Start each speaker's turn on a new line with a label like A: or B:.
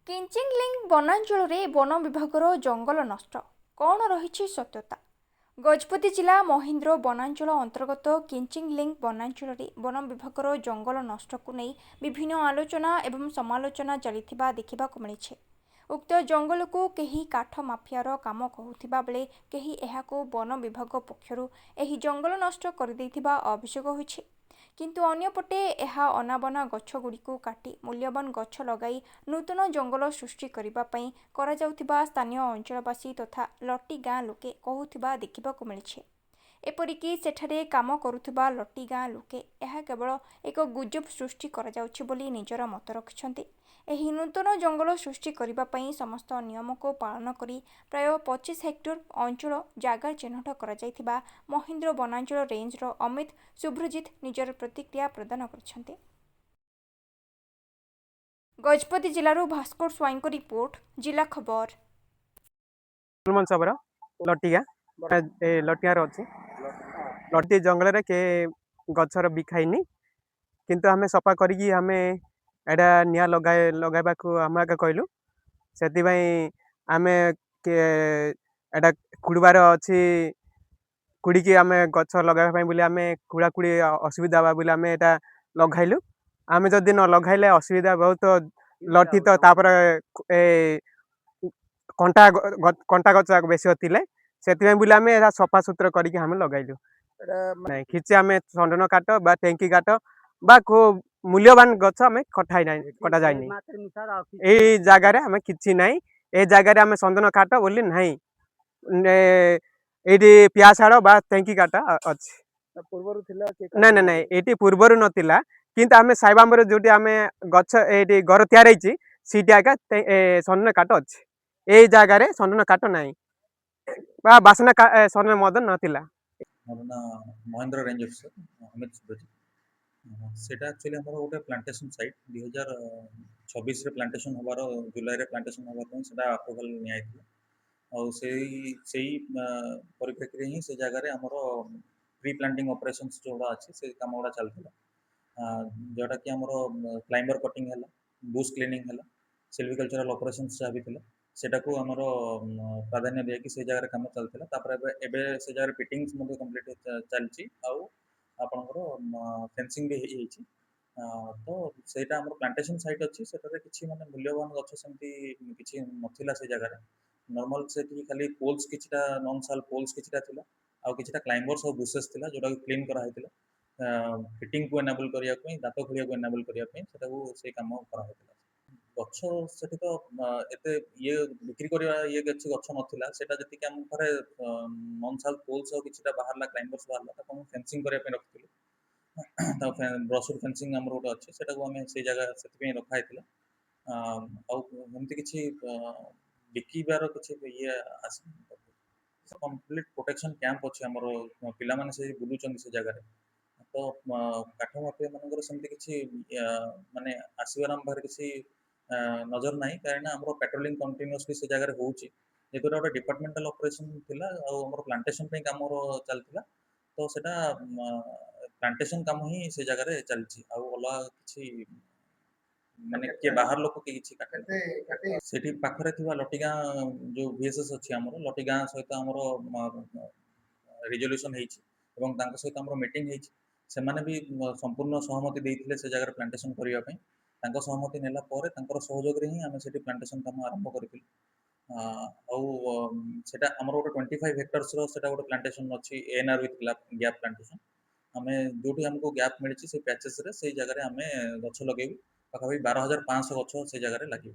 A: କିଞ୍ଚିଙ୍ଗଲିଙ୍ଗ ବନାଞ୍ଚଳରେ ବନ ବିଭାଗର ଜଙ୍ଗଲ ନଷ୍ଟ କ'ଣ ରହିଛି ସତ୍ୟତା? ଗଜପତି ଜିଲ୍ଲା ମହେନ୍ଦ୍ର ବନାଞ୍ଚଳ ଅନ୍ତର୍ଗତ କିଞ୍ଚିଙ୍ଗଲିଙ୍ଗ ବନାଞ୍ଚଳରେ ବନ ବିଭାଗର ଜଙ୍ଗଲ ନଷ୍ଟକୁ ନେଇ ବିଭିନ୍ନ ଆଲୋଚନା ଏବଂ ସମାଲୋଚନା ଚାଲିଥିବା ଦେଖିବାକୁ ମିଳିଛି। ଉକ୍ତ ଜଙ୍ଗଲକୁ କେହି କାଠ ମାଫିଆର କାମ କହୁଥିବା ବେଳେ କେହି ଏହାକୁ ବନ ବିଭାଗ ପକ୍ଷରୁ ଏହି ଜଙ୍ଗଲ ନଷ୍ଟ କରିଦେଇଥିବା ଅଭିଯୋଗ ହୋଇଛି। କିନ୍ତୁ ଅନ୍ୟପଟେ ଏହା ଅନାବନା ଗଛଗୁଡ଼ିକୁ କାଟି ମୂଲ୍ୟବାନ ଗଛ ଲଗାଇ ନୂତନ ଜଙ୍ଗଲ ସୃଷ୍ଟି କରିବା ପାଇଁ କରାଯାଉଥିବା ସ୍ଥାନୀୟ ଅଞ୍ଚଳବାସୀ ତଥା ଲଟି ଗାଁ ଲୋକେ କହୁଥିବା ଦେଖିବାକୁ ମିଳିଛି। ଏପରିକି ସେଠାରେ କାମ କରୁଥିବା ଲଟି ଗାଁ ଲୋକେ ଏହା କେବଳ ଏକ ଗୁଜବ ସୃଷ୍ଟି କରାଯାଉଛି ବୋଲି ନିଜର ମତ ରଖିଛନ୍ତି। ଏହି ନୂତନ ଜଙ୍ଗଲ ସୃଷ୍ଟି କରିବା ପାଇଁ ସମସ୍ତ ନିୟମକୁ ପାଳନ କରି ପ୍ରାୟ 25 ହେକ୍ଟର ଅଞ୍ଚଳ ଜାଗା ଚିହ୍ନଟ କରାଯାଇଥିବା ମହେନ୍ଦ୍ର ବନାଞ୍ଚଳ ରେଞ୍ଜର ଅମିତ ସୁଭ୍ରଜିତ ନିଜର ପ୍ରତିକ୍ରିୟା ପ୍ରଦାନ କରିଛନ୍ତି। ଗଜପତି ଜିଲ୍ଲାରୁ ଭାସ୍କର ସ୍ୱାଇଁଙ୍କ ରିପୋର୍ଟ, ଜିଲ୍ଲା ଖବର।
B: ଲଟିଆର ଅଛି ଲଟି ଜଙ୍ଗଲରେ କେ ଗଛର ବିଖାଇନି କିନ୍ତୁ ଆମେ ସଫା କରିକି ଆମେ ଏଇଟା ନିଆଁ ଲଗାଇବାକୁ ଆମେ ଆଗ କହିଲୁ। ସେଥିପାଇଁ ଆମେ ଏଇଟା କୁଡ଼ିବାର ଅଛି, କୁଡ଼ିକି ଆମେ ଗଛ ଲଗାଇବା ପାଇଁ ବୋଲି ଆମେ କୁଡ଼ି ଅସୁବିଧା ହେବା ବୋଲି ଆମେ ଏଇଟା ଲଗାଇଲୁ। ଆମେ ଯଦି ନ ଲଗାଇଲେ ଅସୁବିଧା ବହୁତ ଲଟି ତ ତାପରେ ଏ କଣ୍ଟା ଗଛ ବେଶୀ ଥିଲେ, ସେଥିପାଇଁ ବୋଲି ଆମେ ଏଇଟା ସଫା ସୁତୁରା କରିକି ଆମେ ଲଗାଇଲୁ। କିଛି ଆମେ ସଣ୍ଡନ କାଠ ବା ଟେଙ୍କି କାଠ ବା କୋଉ ମୂଲ୍ୟବାନ ଗଛ ଆମେ କଟା ଯାଇନି। ଏଇ ଜାଗାରେ ଆମେ କିଛି ନାହିଁ, ଏ ଜାଗାରେ ଆମେ ସନ୍ଦନ କାଠ ବୋଲି ନାହିଁ, ଏଇଠି ପିଆଶାଳ ବା ଟେଙ୍କି କାଠ ଅଛି। ନାଇଁ ନାଇଁ ଏଇଠି ପୂର୍ବରୁ ନଥିଲା, କିନ୍ତୁ ଆମେ ସାଇବାମ୍ବରେ ଯୋଉଠି ଆମେ ଗଛ ଏଇଠି ଘର ତିଆରି ହେଇଛି ସେଇଠି ଆକା ସନ୍ଦନ କାଠ ଅଛି। ଏଇ ଜାଗାରେ ସନ୍ଦନ କାଠ ନାହିଁ ବା ବାସନା ସନ୍ଦନ ମଧ୍ୟ ନଥିଲା।
C: Mahendra range officer Amit Subrajit. ସେଇଟା ଆକ୍ଚୁଆଲି ଆମର ଗୋଟେ ପ୍ଲାଣ୍ଟେସନ୍ ସାଇଟ୍ 2026ରେ ପ୍ଲାଣ୍ଟେସନ୍ ହେବାର, ଜୁଲାଇରେ ପ୍ଲାଣ୍ଟେସନ୍ ହେବା ପାଇଁ ସେଇଟା ଆପ୍ରୁଭାଲ୍ ନିଆଯାଇଥିଲା। ଆଉ ସେଇ ପରିପ୍ରେକ୍ଷୀରେ ହିଁ ସେ ଜାଗାରେ ଆମର ପ୍ରି ପ୍ଲାଣ୍ଟିଂ ଅପରେସନ୍ସ ଯେଉଁଗୁଡ଼ା ଅଛି ସେ କାମ ଗୁଡ଼ା ଚାଲିଥିଲା। ଯେଉଁଟାକି ଆମର କ୍ଲାଇମ୍ବର କଟିଂ ହେଲା, ବୁସ୍ କ୍ଲିନିଂ ହେଲା, ସିଲ୍ଭିକଲଚରାଲ ଅପରେସନ୍ସ ଯାହା ବି ଥିଲା ସେଟାକୁ ଆମର ପ୍ରାଧାନ୍ୟ ଦିଆକି ସେ ଜାଗାରେ କାମ ଚାଲିଥିଲା। ତାପରେ ଏବେ ସେ ଜାଗାରେ ଫିଟିଂସ ମଧ୍ୟ କମ୍ପ୍ଲିଟ୍ ଚାଲିଛି, ଆଉ ଆପଣଙ୍କର ଫେନ୍ସିଂ ବି ହେଇଯାଇଛି। ତ ସେଇଟା ଆମର ପ୍ଲାଣ୍ଟେସନ୍ ସାଇଟ୍ ଅଛି, ସେଠାରେ କିଛି ମାନେ ମୂଲ୍ୟବାନ ଗଛ ସେମିତି କିଛି ନଥିଲା ସେ ଜାଗାରେ। ନର୍ମାଲ ସେଠି ଖାଲି ପୋଲ୍ସ କିଛିଟା, ନନ୍ ସାଲ୍ ପୋଲ୍ସ କିଛିଟା ଥିଲା, ଆଉ କିଛିଟା କ୍ଲାଇମ୍ବର୍ସ ଆଉ ବୁସେସ୍ ଥିଲା ଯେଉଁଟାକୁ କ୍ଲିନ୍ କରାହେଇଥିଲା ଫିଟିଂକୁ ଏନାବଲ୍ କରିବା ପାଇଁ, ଗାତ ଖୋଳିବାକୁ ଏନାବଲ୍ କରିବା ପାଇଁ ସେଟାକୁ ସେଇ କାମ କରାହେଇଥିଲା। ଗଛ ସେଠି ତ ଏତେ ବିକ୍ରି କରିବା କିଛି ଗଛ ନଥିଲା। ସେଟା ଯେତିକି ଆମ ଘରେ ନନ୍ ସାଲ୍ ପୋଲ୍ସ ଆଉ କିଛିଟା ବାହାରିଲା, କ୍ଲାଇମ୍ବର୍ସ ବାହାରିଲା, ତାକୁ ଆମେ ଫେନ୍ସିଂ କରିବା ପାଇଁ ରଖିଥିଲୁ। ବ୍ରସୁର ଫେନ୍ସିଂ ଆମର ଗୋଟେ ଅଛି, ସେଟାକୁ ଆମେ ସେଇ ଜାଗା ସେଥିପାଇଁ ରଖା ହେଇଥିଲା। ଆଉ ଏମିତି କିଛି ବିକିବାର କିଛି ଆସିନି। କମ୍ପ୍ଲିଟ୍ ପ୍ରୋଟେକ୍ସନ୍ କ୍ୟାମ୍ପ ଅଛି ଆମର, ପିଲାମାନେ ସେଇ ବୁଲୁଛନ୍ତି ସେ ଜାଗାରେ। ତ କାଠ ମାଫିଆ ମାନଙ୍କର ସେମିତି କିଛି ମାନେ ଆସିବାର ଆମ ପାଖରେ କିଛି ନଜର ନାହିଁ, କାରଣ ଆମର ପାଟ୍ରୋଲିଂ କଣ୍ଟିନ୍ୟୁଅସଲି ସେ ଜାଗାରେ ହେଉଛି। ଯେହେତୁ ଗୋଟେ ଡିପାର୍ଟମେଣ୍ଟାଲ ଅପରେସନ୍ ଥିଲା ଆଉ ଆମର ପ୍ଲାଣ୍ଟେସନ୍ ପାଇଁ କାମ ଚାଲିଥିଲା, ତ ସେଟା ପ୍ଲାଣ୍ଟେସନ୍ କାମ ହିଁ ସେ ଜାଗାରେ ଚାଲିଛି। ଆଉ ଅଲଗା କିଛି ମାନେ କିଏ ବାହାର ଲୋକ କିଏ କିଛି ସେଠି ପାଖରେ ଥିବା ଲଟି ଗାଁ ଯୋଉ ଭିଏସ୍ଏସ୍ ଅଛି ଆମର, ଲଟି ଗାଁ ସହିତ ଆମର ରିଜଲ୍ୟୁସନ୍ ହେଇଛି ଏବଂ ତାଙ୍କ ସହିତ ଆମର ମିଟିଂ ହେଇଛି। ସେମାନେ ବି ସମ୍ପୂର୍ଣ୍ଣ ସହମତି ଦେଇଥିଲେ ସେ ଜାଗାରେ ପ୍ଲାଣ୍ଟେସନ୍ କରିବା ପାଇଁ। ତାଙ୍କ ସହମତି ନେଲା ପରେ ତାଙ୍କର ସହଯୋଗରେ ହିଁ ଆମେ ସେଠି ପ୍ଲାଣ୍ଟେସନ୍ କାମ ଆରମ୍ଭ କରିଥିଲୁ। ଆଉ ସେଟା ଆମର ଗୋଟେ 25 ହେକ୍ଟର୍ସର ସେଟା ଗୋଟେ ପ୍ଲାଣ୍ଟେସନ୍ ଅଛି, ANR ୱିଥ୍ ଗ୍ୟାପ୍ ପ୍ଲାଣ୍ଟେସନ୍। ଆମେ ଯୋଉଠି ଆମକୁ ଗ୍ୟାପ୍ ମିଳିଛି ସେଇ ପ୍ୟାଚେସ୍ରେ ସେଇ ଜାଗାରେ ଆମେ ଗଛ ଲଗେଇବୁ। ପାଖାପାଖି 12,500 ଗଛ ସେଇ ଜାଗାରେ ଲାଗିବ।